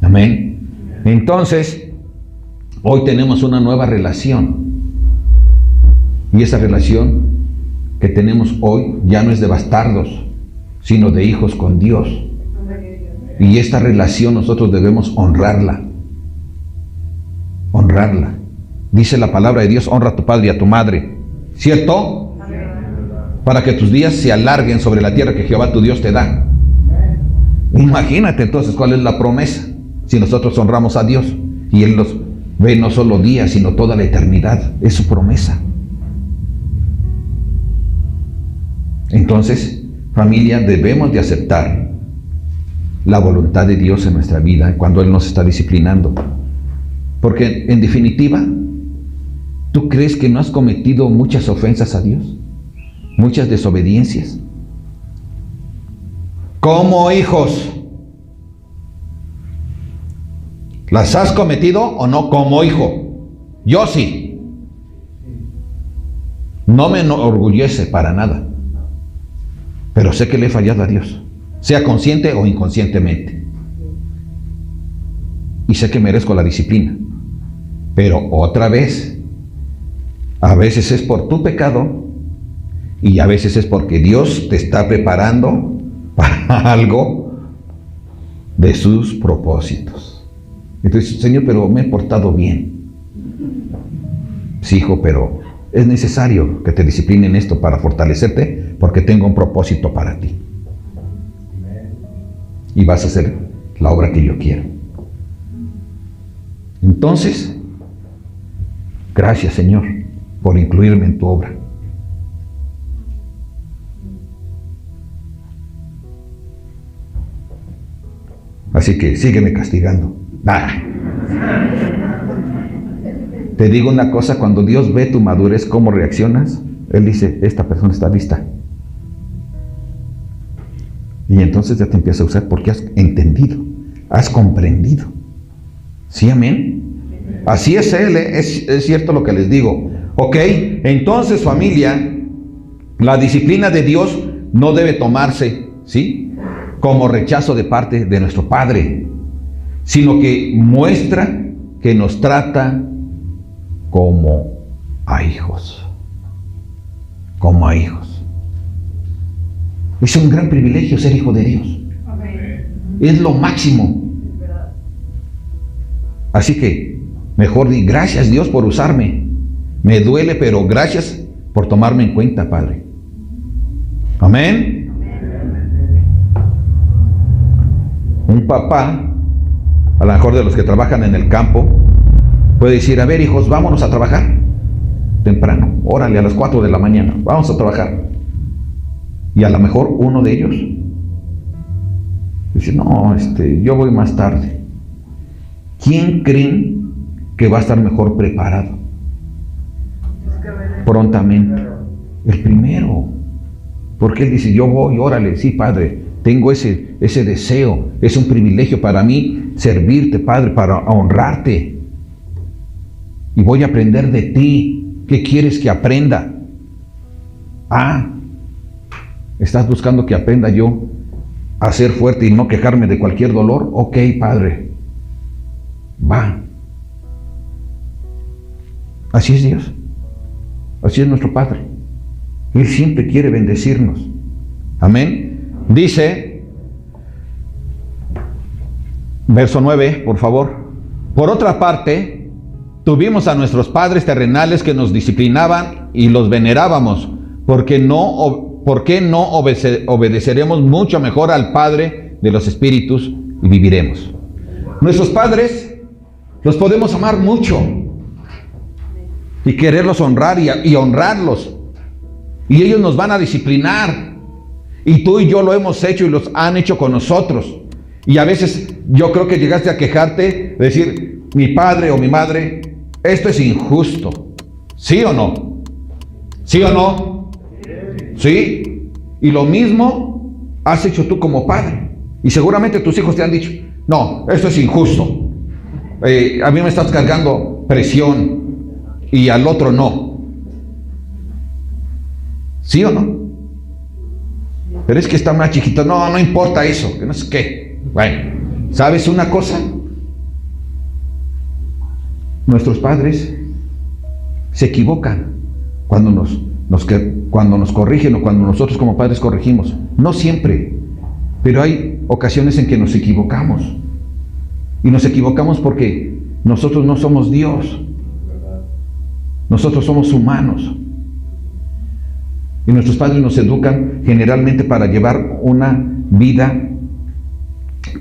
Amén. Entonces, hoy tenemos una nueva relación. Y esa relación que tenemos hoy ya no es de bastardos, sino de hijos con Dios. Y esta relación nosotros debemos honrarla. Honrarla. Dice la palabra de Dios: honra a tu padre y a tu madre. ¿Cierto? Para que tus días se alarguen sobre la tierra que Jehová tu Dios te da. Imagínate entonces cuál es la promesa. Si nosotros honramos a Dios y Él nos ve no solo días, sino toda la eternidad. Es su promesa. Entonces, familia, debemos de aceptar la voluntad de Dios en nuestra vida cuando Él nos está disciplinando. Porque, en definitiva, ¿tú crees que no has cometido muchas ofensas a Dios? Muchas desobediencias. Como hijos, ¿las has cometido o no como hijo? Yo sí. No me enorgullece para nada. Pero sé que le he fallado a Dios, sea consciente o inconscientemente. Y sé que merezco la disciplina. Pero otra vez, a veces es por tu pecado y a veces es porque Dios te está preparando para algo de sus propósitos. Entonces, Señor, pero me he portado bien. Sí, hijo, pero es necesario que te discipline en esto para fortalecerte, porque tengo un propósito para ti. Y vas a hacer la obra que yo quiero. Entonces, gracias, Señor, por incluirme en tu obra. Así que sígueme castigando. Te digo una cosa: cuando Dios ve tu madurez, cómo reaccionas, Él dice: esta persona está lista. Y entonces ya te empieza a usar porque has entendido, has comprendido. ¿Sí, amén? Así es Él, es cierto lo que les digo. Ok, entonces, familia, la disciplina de Dios no debe tomarse, ¿sí?, como rechazo de parte de nuestro Padre, sino que muestra que nos trata como a hijos. Como a hijos. Es un gran privilegio ser hijo de Dios. Es lo máximo. Así que mejor di: gracias, Dios, por usarme. Me duele, pero gracias por tomarme en cuenta, Padre. Amén. Un papá, a lo mejor de los que trabajan en el campo, puede decir: a ver, hijos, vámonos a trabajar temprano. Órale, a las 4 de la mañana, vamos a trabajar. Y a lo mejor uno de ellos dice: no, yo voy más tarde. ¿Quién creen que va a estar mejor preparado? Prontamente. El primero. Porque él dice: yo voy, órale, sí, Padre, tengo ese deseo, es un privilegio para mí servirte, Padre, para honrarte. Y voy a aprender de ti. ¿Qué quieres que aprenda? ¿Estás buscando que aprenda yo a ser fuerte y no quejarme de cualquier dolor? Ok, Padre, va. Así es Dios. Así es nuestro Padre. Él siempre quiere bendecirnos. Amén. Dice, verso 9, por favor: por otra parte, tuvimos a nuestros padres terrenales que nos disciplinaban y los venerábamos. ¿Por qué no obedeceremos mucho mejor al Padre de los espíritus, y viviremos. Nuestros padres los podemos amar mucho y quererlos honrar y honrarlos. Y ellos nos van a disciplinar. Y tú y yo lo hemos hecho y los han hecho con nosotros. Y a veces yo creo que llegaste a quejarte, decir, mi padre o mi madre, esto es injusto. ¿Sí o no? ¿Sí o no? Sí. Y lo mismo has hecho tú como padre. Y seguramente tus hijos te han dicho, no, esto es injusto. A mí me estás cargando presión y al otro no. ¿Sí o no? Pero es que está más chiquito. No, no importa eso, que no sé qué. Bueno, ¿sabes una cosa? Nuestros padres se equivocan cuando nos corrigen o cuando nosotros como padres corregimos. No siempre, pero hay ocasiones en que nos equivocamos. Y nos equivocamos porque nosotros no somos Dios. Nosotros somos humanos. Y nuestros padres nos educan generalmente para llevar una vida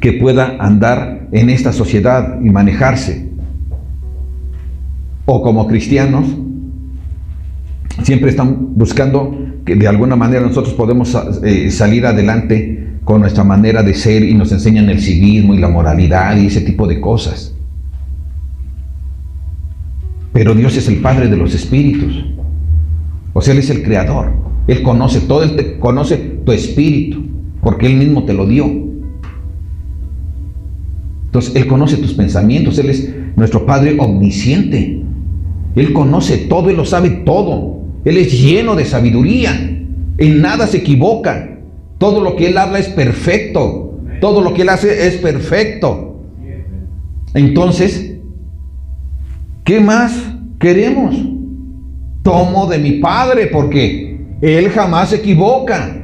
que pueda andar en esta sociedad y manejarse. O como cristianos, siempre están buscando que de alguna manera nosotros podemos salir adelante con nuestra manera de ser y nos enseñan el civismo y la moralidad y ese tipo de cosas. Pero Dios es el Padre de los espíritus. O sea, Él es el Creador. Él conoce todo, Él conoce tu espíritu, porque Él mismo te lo dio. Entonces, Él conoce tus pensamientos. Él es nuestro Padre omnisciente. Él conoce todo, Él lo sabe todo. Él es lleno de sabiduría. En nada se equivoca. Todo lo que Él habla es perfecto. Todo lo que Él hace es perfecto. Entonces, ¿qué más queremos? Tomo de mi Padre, porque Él jamás se equivoca.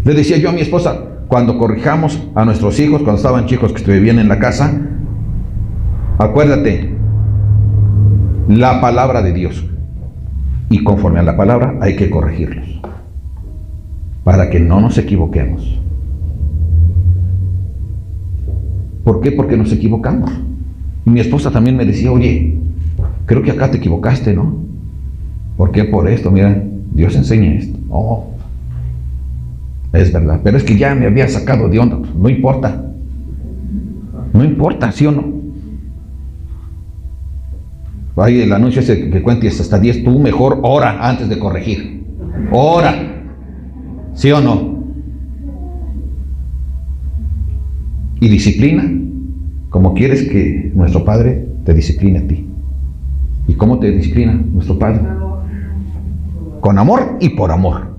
Le decía yo a mi esposa, cuando corrijamos a nuestros hijos, cuando estaban chicos que vivían en la casa, acuérdate, la palabra de Dios. Y conforme a la palabra hay que corregirlos, para que no nos equivoquemos. ¿Por qué? Porque nos equivocamos. Y mi esposa también me decía, oye, creo que acá te equivocaste, ¿no? ¿Por qué? Por esto, mira, Dios enseña esto. Oh, es verdad, pero es que ya me había sacado de onda. No importa. No importa, ¿sí o no? Hay el anuncio ese que cuentes hasta 10, tú mejor ora antes de corregir. Ora. ¿Sí o no? Y disciplina como quieres que nuestro Padre te discipline a ti. ¿Y cómo te disciplina nuestro Padre? Con amor y por amor.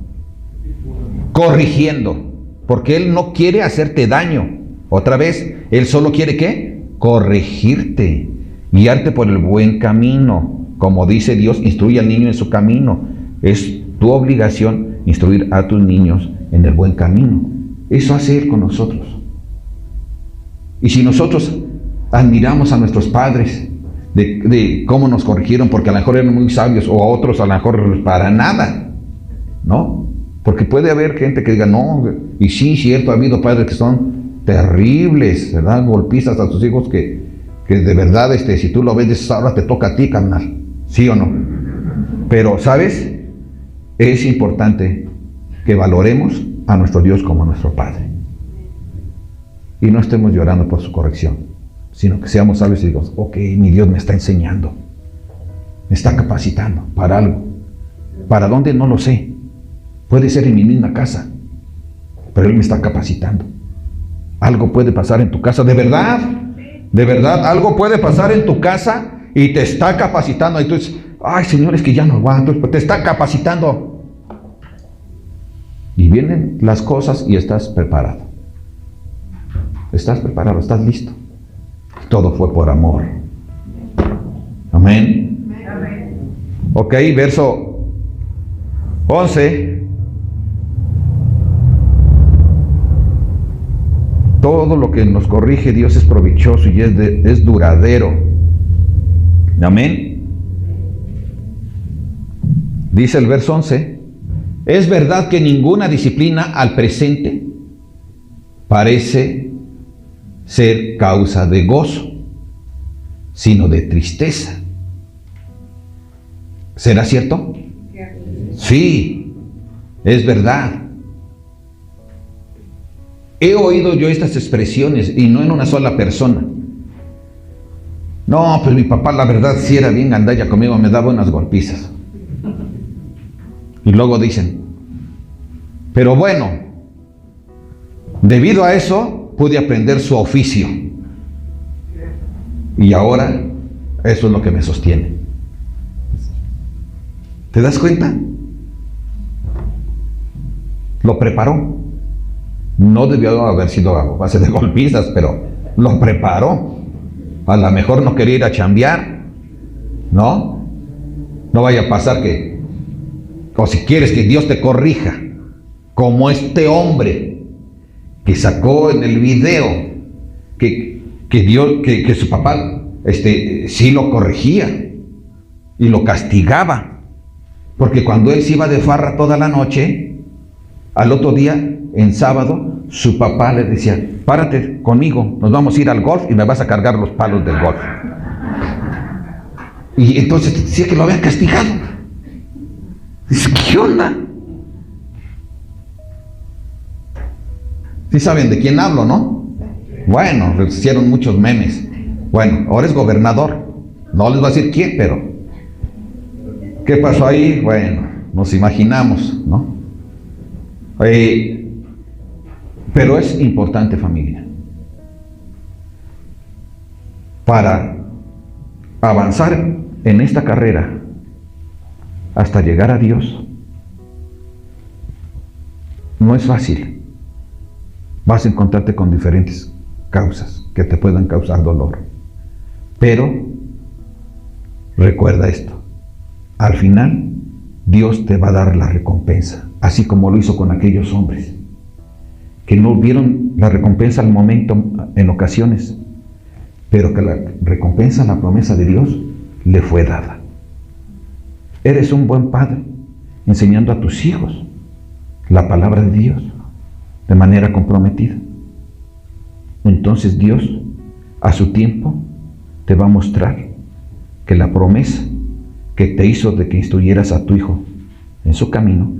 Corrigiendo. Porque Él no quiere hacerte daño. Otra vez, Él solo quiere ¿qué? Corregirte. Guiarte por el buen camino. Como dice Dios, instruye al niño en su camino. Es tu obligación instruir a tus niños en el buen camino. Eso hace Él con nosotros. Y si nosotros admiramos a nuestros padres de cómo nos corrigieron, porque a lo mejor eran muy sabios, o a otros a lo mejor para nada, ¿no? Porque puede haber gente que diga, no, y sí, cierto, ha habido padres que son terribles, ¿verdad? Golpizas a sus hijos que de verdad, si tú lo ves, dices, ahora te toca a ti, carnal, ¿sí o no? Pero, ¿sabes? Es importante que valoremos a nuestro Dios como nuestro Padre. Y no estemos llorando por su corrección, sino que seamos sabios y digamos, ok, mi Dios me está enseñando, me está capacitando para algo. ¿Para dónde? No lo sé. Puede ser en mi misma casa, pero Él me está capacitando. Algo puede pasar en tu casa, de verdad, algo puede pasar en tu casa y te está capacitando. Y tú dices, ay, Señor, es que ya no aguanto, te está capacitando. Y vienen las cosas y estás preparado. Estás preparado, estás listo. Todo fue por amor. Amén. Ok, verso 11. Todo lo que nos corrige Dios es provechoso y es duradero. Amén. Dice el verso 11. Es verdad que ninguna disciplina al presente parece ser causa de gozo, sino de tristeza. ¿Será cierto? Sí, es verdad. He oído yo estas expresiones y no en una sola persona. No, pues mi papá la verdad sí era bien gandalla conmigo, me daba unas golpizas. Y luego dicen, pero bueno, debido a eso pude aprender su oficio. Y ahora eso es lo que me sostiene. ¿Te das cuenta? Lo preparó. No debió haber sido a base de golpizas, pero lo preparó. A lo mejor no quería ir a chambear, ¿no? No vaya a pasar que, o si quieres que Dios te corrija, como este hombre que sacó en el video que su papá sí lo corregía y lo castigaba, porque cuando él se iba de farra toda la noche, al otro día, en sábado, su papá le decía, párate conmigo, nos vamos a ir al golf y me vas a cargar los palos del golf. Y entonces decía que lo había castigado. Dice, ¿qué onda? Sí saben de quién hablo, ¿no? Bueno, les hicieron muchos memes. Bueno, ahora es gobernador. No les voy a decir quién, pero ¿qué pasó ahí? Bueno, nos imaginamos, ¿no? Pero es importante, familia, para avanzar en esta carrera hasta llegar a Dios. No es fácil. Vas a encontrarte con diferentes causas que te puedan causar dolor. Pero recuerda esto: al final Dios te va a dar la recompensa, así como lo hizo con aquellos hombres que no vieron la recompensa al momento en ocasiones, pero que la recompensa, la promesa de Dios, le fue dada. Eres un buen padre enseñando a tus hijos la palabra de Dios de manera comprometida. Entonces Dios, a su tiempo, te va a mostrar que la promesa que te hizo de que instruyeras a tu hijo en su camino,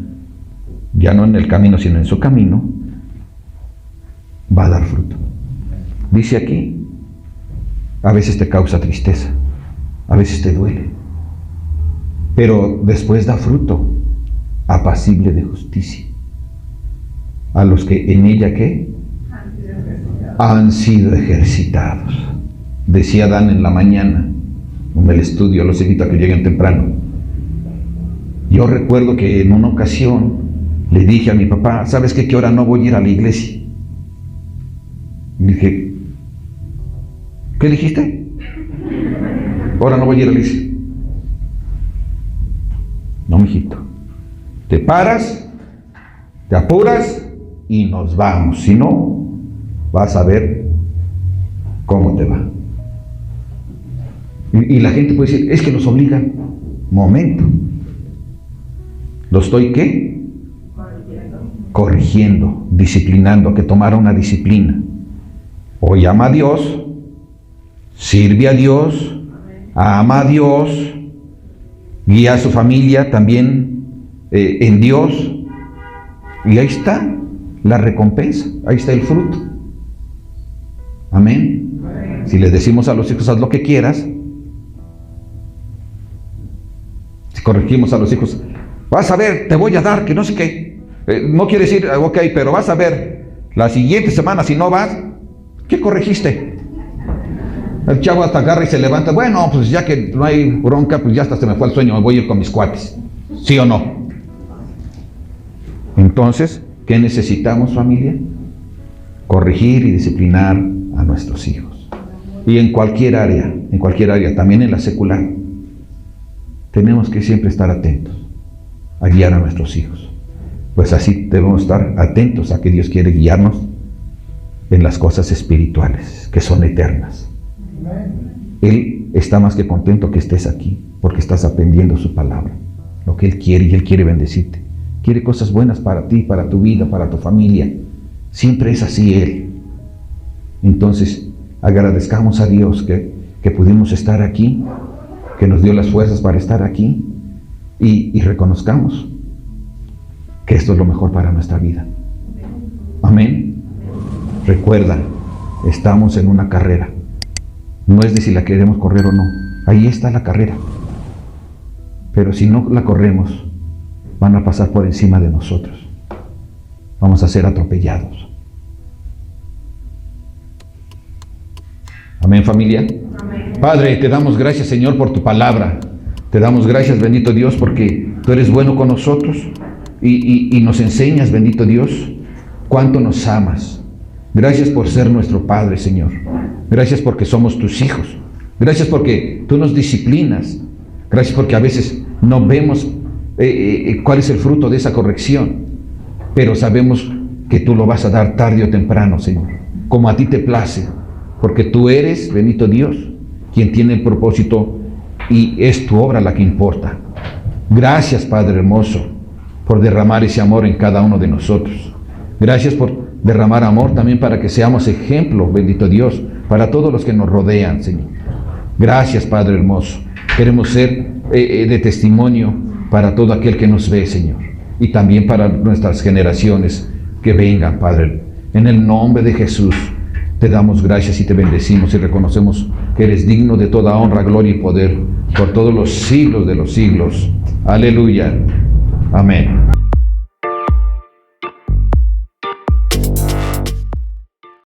ya no en el camino, sino en su camino, va a dar fruto. Dice aquí, a veces te causa tristeza, a veces te duele, pero después da fruto, apacible de justicia, a los que en ella, ¿qué? Han sido ejercitados. Decía Dan en la mañana, en el estudio, los invito a que lleguen temprano. Yo recuerdo que en una ocasión le dije a mi papá, ¿sabes qué? Que ahora no voy a ir a la iglesia. Y dije, ¿qué dijiste? Ahora no voy a ir a la iglesia. No, mijito. Te paras, te apuras y nos vamos. Si no, vas a ver cómo te va. Y la gente puede decir, es que los obligan. Momento. ¿Lo estoy qué? Corrigiendo, disciplinando, que tomara una disciplina. Hoy ama a Dios, sirve a Dios, ama a Dios, guía a su familia también en Dios. Y ahí está la recompensa, ahí está el fruto. Amén. Si les decimos a los hijos, haz lo que quieras, si corregimos a los hijos, vas a ver, te voy a dar, que no sé qué. No quiere decir, ok, pero vas a ver, la siguiente semana si no vas, ¿qué corregiste? El chavo hasta agarra y se levanta, bueno, pues ya que no hay bronca, pues ya hasta se me fue el sueño, me voy a ir con mis cuates. ¿Sí o no? Entonces, ¿qué necesitamos, familia? Corregir y disciplinar a nuestros hijos. Y en cualquier área, también en la secular, tenemos que siempre estar atentos a guiar a nuestros hijos. Pues así debemos estar atentos a que Dios quiere guiarnos en las cosas espirituales, que son eternas. Él está más que contento que estés aquí, porque estás aprendiendo su palabra, lo que Él quiere, y Él quiere bendecirte. Quiere cosas buenas para ti, para tu vida, para tu familia. Siempre es así Él. Entonces, agradezcamos a Dios que pudimos estar aquí, que nos dio las fuerzas para estar aquí, y reconozcamos que esto es lo mejor para nuestra vida. Amén. Recuerda, estamos en una carrera. No es de si la queremos correr o no. Ahí está la carrera. Pero si no la corremos, van a pasar por encima de nosotros. Vamos a ser atropellados. Amén, familia. Amén. Padre, te damos gracias, Señor, por tu palabra. Te damos gracias, bendito Dios, porque tú eres bueno con nosotros y nos enseñas, bendito Dios, cuánto nos amas. Gracias por ser nuestro Padre, Señor. Gracias porque somos tus hijos. Gracias porque tú nos disciplinas. Gracias porque a veces no vemos cuál es el fruto de esa corrección, pero sabemos que tú lo vas a dar tarde o temprano, Señor, como a ti te place, porque tú eres, bendito Dios, quien tiene el propósito y es tu obra la que importa. Gracias, Padre hermoso, por derramar ese amor en cada uno de nosotros. Gracias por derramar amor también para que seamos ejemplo, bendito Dios, para todos los que nos rodean, Señor. Gracias, Padre hermoso. Queremos ser de testimonio para todo aquel que nos ve, Señor, y también para nuestras generaciones que vengan, Padre. En el nombre de Jesús te damos gracias y te bendecimos y reconocemos que eres digno de toda honra, gloria y poder por todos los siglos de los siglos. Aleluya. Amén.